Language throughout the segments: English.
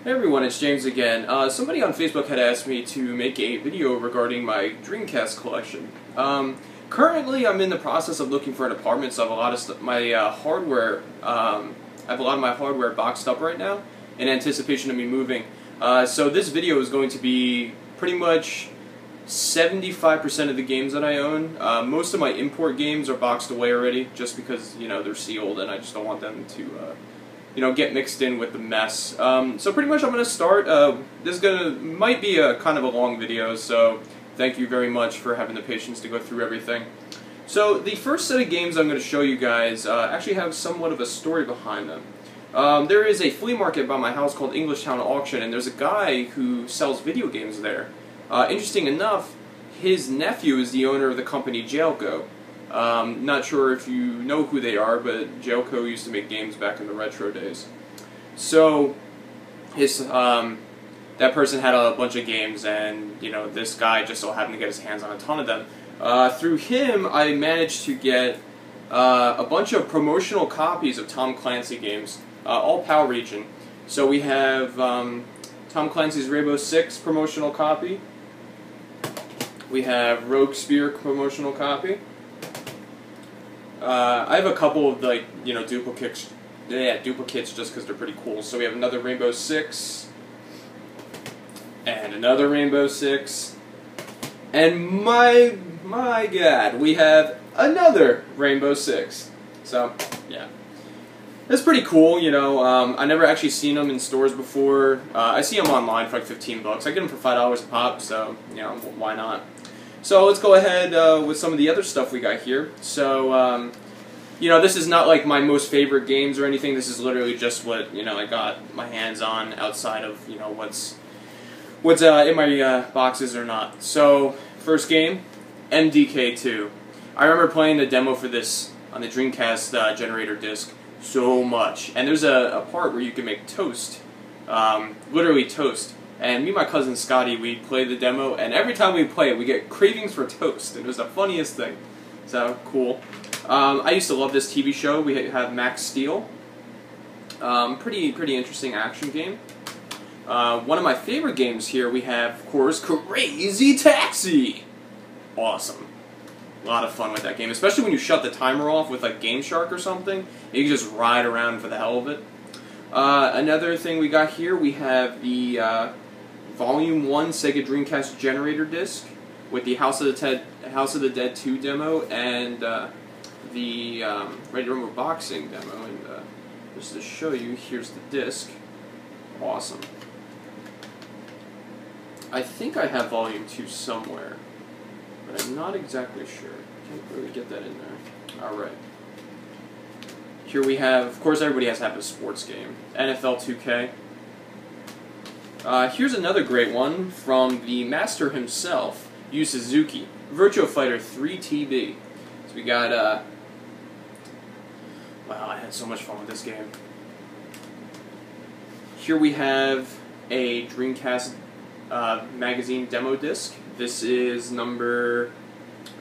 Hey everyone, it's James again. Somebody on Facebook had asked me to make a video regarding my Dreamcast collection. Currently, I'm in the process of looking for an apartment, so I have a lot of my hardware. I have a lot of my hardware boxed up right now in anticipation of me moving. So this video is going to be pretty much 75% of the games that I own. Most of my import games are boxed away already, just because they're sealed, and I just don't want them to get mixed in with the mess. So pretty much I'm going to start. This might be a kind of a long video, so thank you very much for having the patience to go through everything. So the first set of games I'm going to show you guys actually have somewhat of a story behind them. There is a flea market by my house called Englishtown Auction, and there's a guy who sells video games there. Interesting enough, his nephew is the owner of the company Jailco. Not sure if you know who they are, but Jailco used to make games back in the retro days. So, that person had a bunch of games, and this guy just so happened to get his hands on a ton of them. Through him, I managed to get a bunch of promotional copies of Tom Clancy games, all PAL region. So we have Tom Clancy's Rainbow Six promotional copy. We have Rogue Spear promotional copy. I have a couple of duplicates just because they're pretty cool. So we have another Rainbow Six, and another Rainbow Six, and my God, we have another Rainbow Six. So yeah, it's pretty cool. I never actually seen them in stores before. I see them online for like 15 bucks. I get them for $5 a pop. So why not? So let's go ahead with some of the other stuff we got here. So, this is not like my most favorite games or anything. This is literally just what, I got my hands on outside of, what's in my boxes or not. So, first game, MDK2. I remember playing the demo for this on the Dreamcast Generator disc so much. And there's a part where you can make toast, literally toast. And me and my cousin Scotty, we play the demo, and every time we play it, we get cravings for toast. It was the funniest thing. So, cool. I used to love this TV show. We have Max Steel. Pretty interesting action game. One of my favorite games here, we have, of course, Crazy Taxi! Awesome. A lot of fun with that game, especially when you shut the timer off with like Game Shark or something, and you can just ride around for the hell of it. Another thing we got here, we have the Volume 1 Sega Dreamcast Generator disc with the House of the Dead 2 demo and the Ready to Rumble Boxing demo. And just to show you, here's the disc. Awesome. I think I have Volume 2 somewhere, but I'm not exactly sure. Can't really get that in there. Alright. Here we have, of course everybody has to have a sports game, NFL 2K. Here's another great one from the master himself, Yu Suzuki, Virtua Fighter 3 TB. So we got, wow, I had so much fun with this game. Here we have a Dreamcast magazine demo disc. This is number,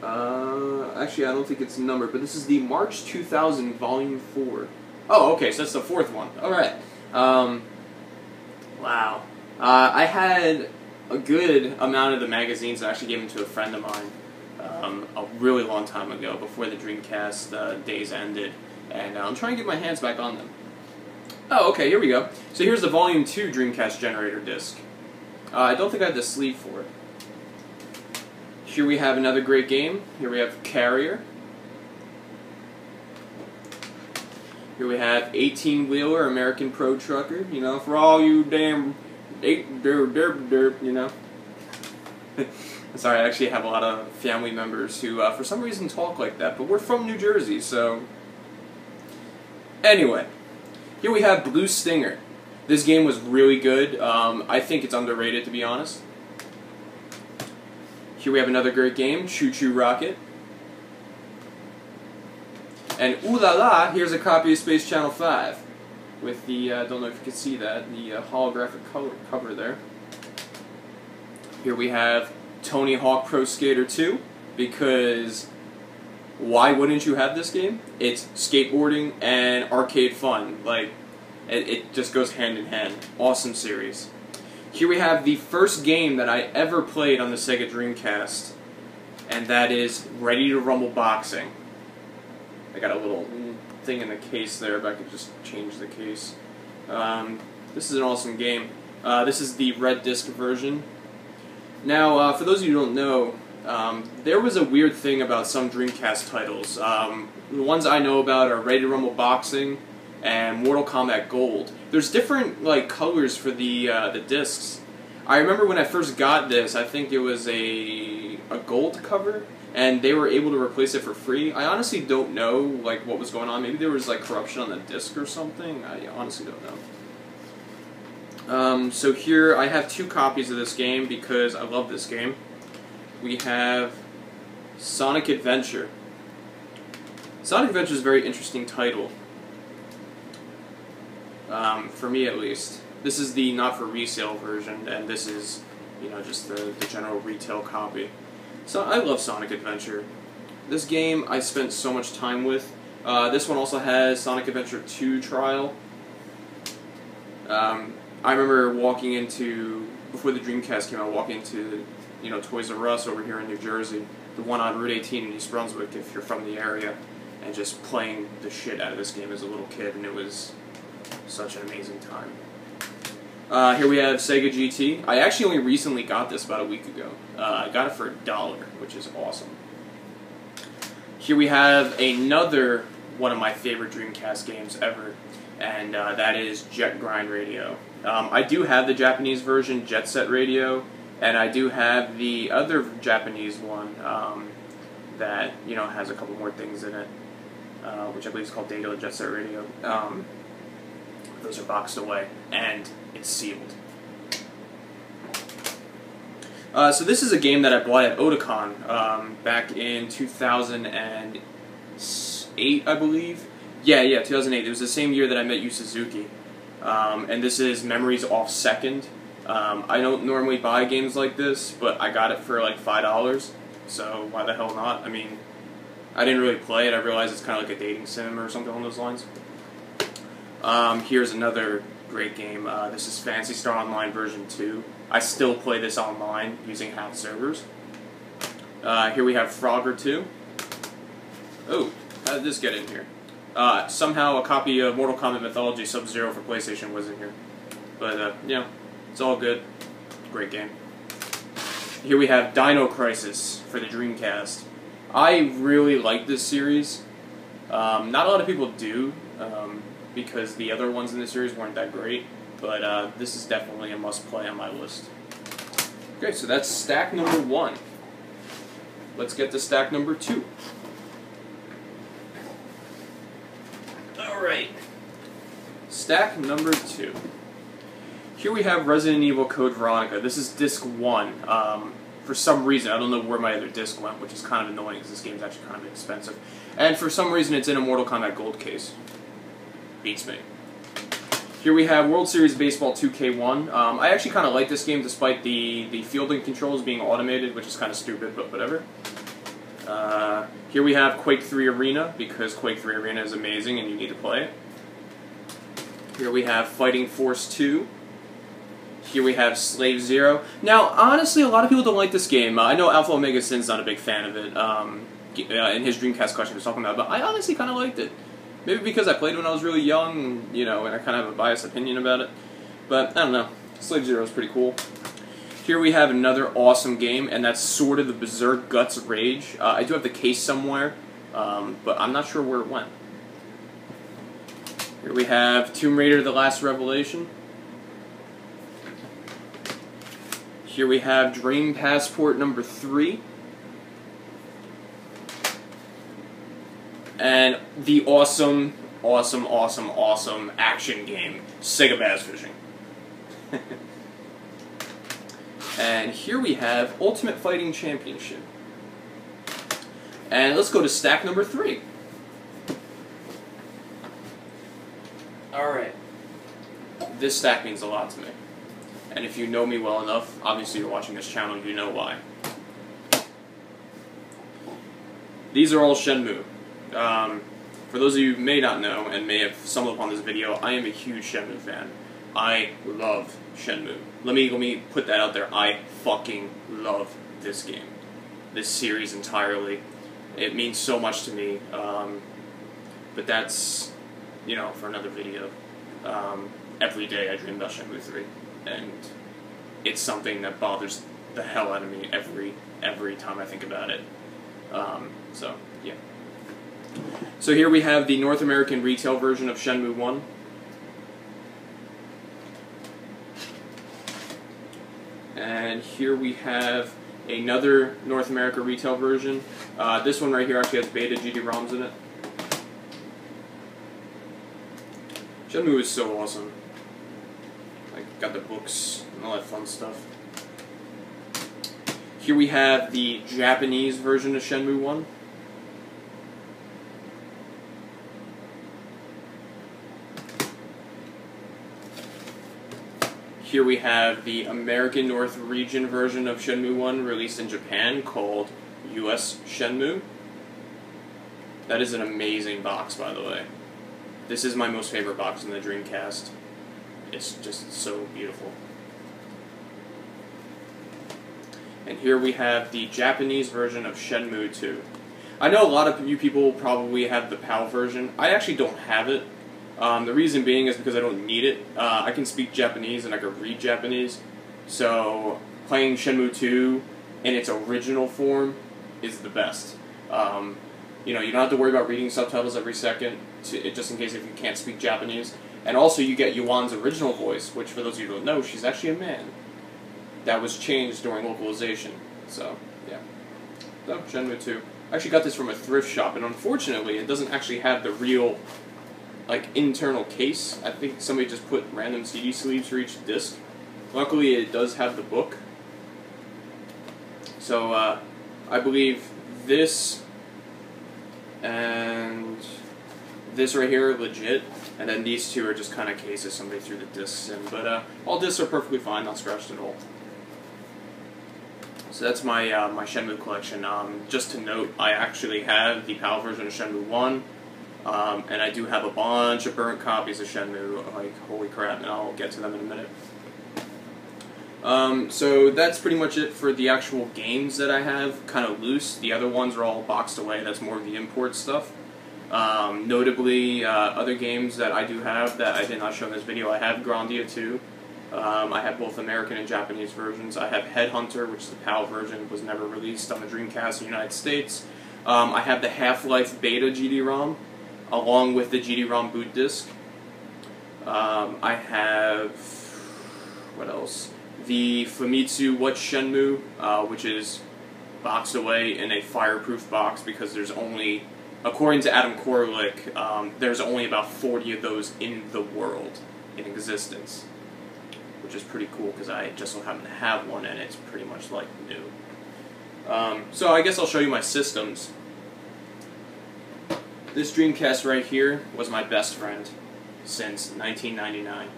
actually I don't think it's numbered, but this is the March 2000 Volume 4. Oh, okay, so that's the fourth one. Alright. Wow. I had a good amount of the magazines. I actually gave them to a friend of mine a really long time ago, before the Dreamcast days ended, and I'm trying to get my hands back on them. Oh, okay, here we go. So here's the Volume 2 Dreamcast Generator disc. I don't think I have the sleeve for it. Here we have another great game. Here we have Carrier. Here we have 18-wheeler American Pro Trucker. For all you damn Sorry, I actually have a lot of family members who, for some reason, talk like that, but we're from New Jersey, so... Anyway, here we have Blue Stinger. This game was really good. I think it's underrated, to be honest. Here we have another great game, Choo Choo Rocket. And ooh la la, here's a copy of Space Channel 5. With the, don't know if you can see that, the holographic cover there. Here we have Tony Hawk Pro Skater 2, because why wouldn't you have this game? It's skateboarding and arcade fun. Like, It just goes hand in hand. Awesome series. Here we have the first game that I ever played on the Sega Dreamcast, and that is Ready to Rumble Boxing. I got a little thing in the case there, but I could just change the case. This is an awesome game. This is the red disc version. Now, for those of you who don't know, there was a weird thing about some Dreamcast titles. The ones I know about are Ready to Rumble Boxing and Mortal Kombat Gold. There's different colors for the discs. I remember when I first got this, I think it was a gold cover, and they were able to replace it for free. I honestly don't know what was going on. Maybe there was corruption on the disc or something. I honestly don't know. So here I have 2 copies of this game because I love this game. We have Sonic Adventure. Sonic Adventure is a very interesting title. For me at least. This is the not for resale version, and this is, just the general retail copy. So I love Sonic Adventure. This game I spent so much time with. This one also has Sonic Adventure 2 Trial. I remember walking into, before the Dreamcast came out, walking into, Toys R Us over here in New Jersey, the one on Route 18 in East Brunswick, if you're from the area, and just playing the shit out of this game as a little kid, and it was such an amazing time. Here we have Sega GT. I actually only recently got this about a week ago. I got it for $1, which is awesome. Here we have another one of my favorite Dreamcast games ever, and that is Jet Grind Radio. I do have the Japanese version, Jet Set Radio, and I do have the other Japanese one that has a couple more things in it, which I believe is called Data Jet Set Radio. Those are boxed away, and it's sealed. So this is a game that I bought at Otakon back in 2008, I believe. Yeah, 2008. It was the same year that I met Yu Suzuki. And this is Memories Off Second. I don't normally buy games like this, but I got it for $5, so why the hell not? I mean, I didn't really play it. I realized it's kind of like a dating sim or something along those lines. Here's another great game. This is Phantasy Star Online version 2. I still play this online using half servers. Here we have Frogger 2. Oh, how did this get in here? Somehow a copy of Mortal Kombat Mythology Sub-Zero for PlayStation was in here. But, it's all good. Great game. Here we have Dino Crisis for the Dreamcast. I really like this series. Not a lot of people do, because the other ones in the series weren't that great, but this is definitely a must-play on my list. Okay, so that's stack number 1. Let's get to stack number 2. Alright. Stack number 2. Here we have Resident Evil Code Veronica. This is disc 1. For some reason, I don't know where my other disc went, which is kind of annoying because this game's actually kind of expensive. And for some reason, it's in a Mortal Kombat Gold case. Beats me. Here we have World Series Baseball 2K1. I actually kind of like this game despite the fielding controls being automated, which is kind of stupid, but whatever. Here we have Quake 3 Arena, because Quake 3 Arena is amazing and you need to play it. Here we have Fighting Force 2. Here we have Slug Zero. Now, honestly, a lot of people don't like this game. I know AlphaOmegaSin's not a big fan of it. In his Dreamcast Collection he was talking about, but I honestly kind of liked it. Maybe because I played when I was really young, and I kind of have a biased opinion about it. But, I don't know. Slug Zero is pretty cool. Here we have another awesome game, and that's Sword of the Berserk Guts Rage. I do have the case somewhere, but I'm not sure where it went. Here we have Tomb Raider: The Last Revelation. Here we have Dream Passport number 3. And the awesome action game, Sega Bass Fishing. And here we have Ultimate Fighting Championship. And let's go to stack number 3. Alright. This stack means a lot to me. And if you know me well enough, obviously you're watching this channel, you know why. These are all Shenmue. for those of you who may not know and may have stumbled upon this video, I am a huge Shenmue fan. I love Shenmue. Let me put that out there. I fucking love this game. This series entirely. It means so much to me. But that's, you know, for another video. Every day I dream about Shenmue 3. And it's something that bothers the hell out of me every time I think about it. So, yeah. So here we have the North American retail version of Shenmue 1. And here we have another North America retail version. This one right here actually has beta GD-ROMs in it. Shenmue is so awesome. I got the books and all that fun stuff. Here we have the Japanese version of Shenmue 1. Here we have the American North Region version of Shenmue 1 released in Japan called US Shenmue. That is an amazing box, by the way. This is my most favorite box in the Dreamcast. It's just so beautiful. And here we have the Japanese version of Shenmue 2. I know a lot of you people probably have the PAL version. I actually don't have it. The reason being is because I don't need it. I can speak Japanese and I can read Japanese. So playing Shenmue 2 in its original form is the best. You know, you don't have to worry about reading subtitles every second, just in case if you can't speak Japanese. And also you get Yuan's original voice, which for those of you who don't know, she's actually a man. That was changed during localization. So, yeah. So, Shenmue 2. I actually got this from a thrift shop, and unfortunately it doesn't actually have the real, like, internal case. I think somebody just put random CD sleeves for each disc. Luckily it does have the book. So, I believe this and this right here are legit, and then these two are just kind of cases somebody threw the discs in. But all discs are perfectly fine, not scratched at all. So that's my my Shenmue collection. Just to note, I actually have the PAL version of Shenmue 1, and I do have a bunch of burnt copies of Shenmue, like holy crap, and I'll get to them in a minute. So that's pretty much it for the actual games that I have, kind of loose. The other ones are all boxed away, that's more of the import stuff. Notably, other games that I do have that I did not show in this video, I have Grandia 2. I have both American and Japanese versions. I have Headhunter, which is the PAL version, was never released on the Dreamcast in the United States. I have the Half-Life Beta GD-ROM, along with the GD-ROM boot disc. I have, what else? The Famitsu What Shenmue, which is boxed away in a fireproof box because there's only, according to Adam Korlick, there's only about 40 of those in the world in existence. Which is pretty cool because I just so happen to have one and it's pretty much like new. So I guess I'll show you my systems. This Dreamcast right here was my best friend since 1999.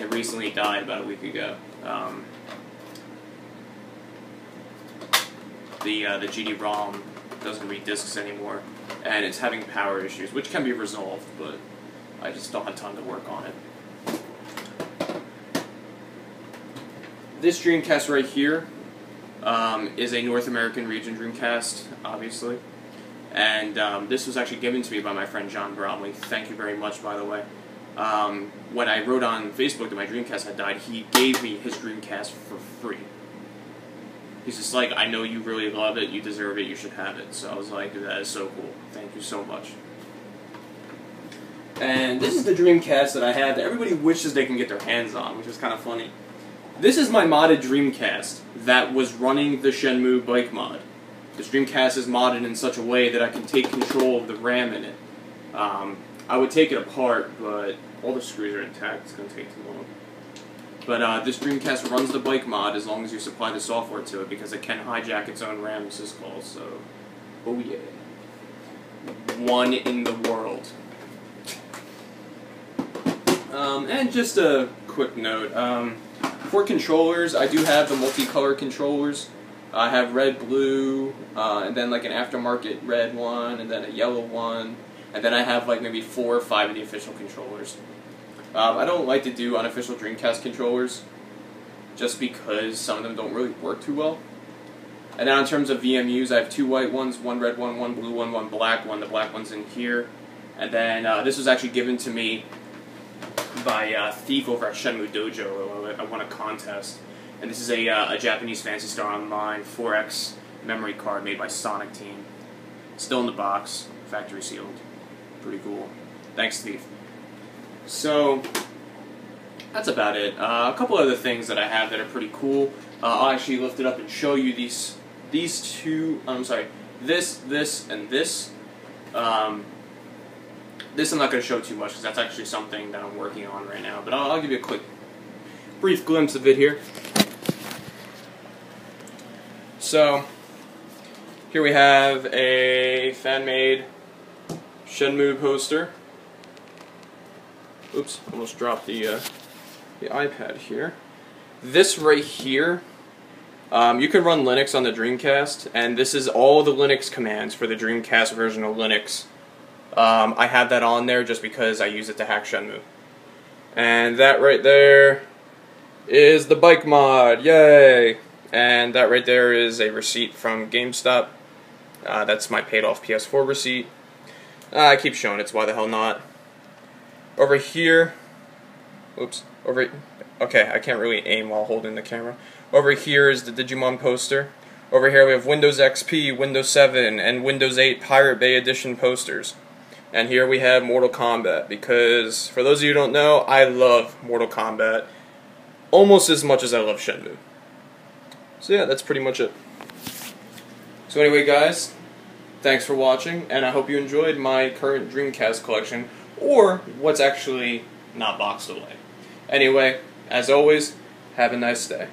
It recently died about a week ago. The GD-ROM doesn't read discs anymore, and it's having power issues, which can be resolved, but I just don't have time to work on it. This Dreamcast right here is a North American region Dreamcast, obviously. And this was actually given to me by my friend John Bromley. Thank you very much, by the way. When I wrote on Facebook that my Dreamcast had died, he gave me his Dreamcast for free. He's just like, I know you really love it, you deserve it, you should have it. So I was like, dude, that is so cool. Thank you so much. And this is the Dreamcast that I had that everybody wishes they can get their hands on, which is kind of funny. This is my modded Dreamcast that was running the Shenmue bike mod. This Dreamcast is modded in such a way that I can take control of the RAM in it. I would take it apart, but all the screws are intact, it's going to take too long. But this Dreamcast runs the bike mod as long as you supply the software to it, because it can hijack its own RAM syscalls, so... oh yeah. One in the world. And just a quick note, for controllers, I do have the multicolor controllers. I have red, blue, and then like an aftermarket red one, and then a yellow one. and then I have like maybe 4 or 5 of the official controllers. I don't like to do unofficial Dreamcast controllers, just because some of them don't really work too well. And now in terms of VMUs, I have 2 white ones, 1 red one, 1 blue one, 1 black one. The black one's in here. And then this was actually given to me by Thief over at Shenmue Dojo. I won a contest. And this is a Japanese Fancy Star Online 4X memory card made by Sonic Team. Still in the box, factory sealed. Pretty cool. Thanks, Thief. So, that's about it. A couple other things that I have that are pretty cool. I'll actually lift it up and show you these two. I'm sorry, this, and this. This I'm not going to show too much because that's actually something that I'm working on right now. But I'll give you a quick, brief glimpse of it here. So, here we have a fan-made Shenmue poster. Oops, almost dropped the iPad here. This right here, you can run Linux on the Dreamcast, and this is all the Linux commands for the Dreamcast version of Linux. I have that on there just because I use it to hack Shenmue. And that right there is the bike mod, yay! And that right there is a receipt from GameStop. That's my paid off PS4 receipt. I keep showing it, so why the hell not? Over here, oops, okay, I can't really aim while holding the camera. Over here is the Digimon poster. Over here we have Windows XP, Windows 7, and Windows 8 Pirate Bay Edition posters. And here we have Mortal Kombat, because, for those of you who don't know, I love Mortal Kombat almost as much as I love Shenmue. So yeah, that's pretty much it. So anyway guys, thanks for watching, and I hope you enjoyed my current Dreamcast collection, or what's actually not boxed away. Anyway, as always, have a nice day.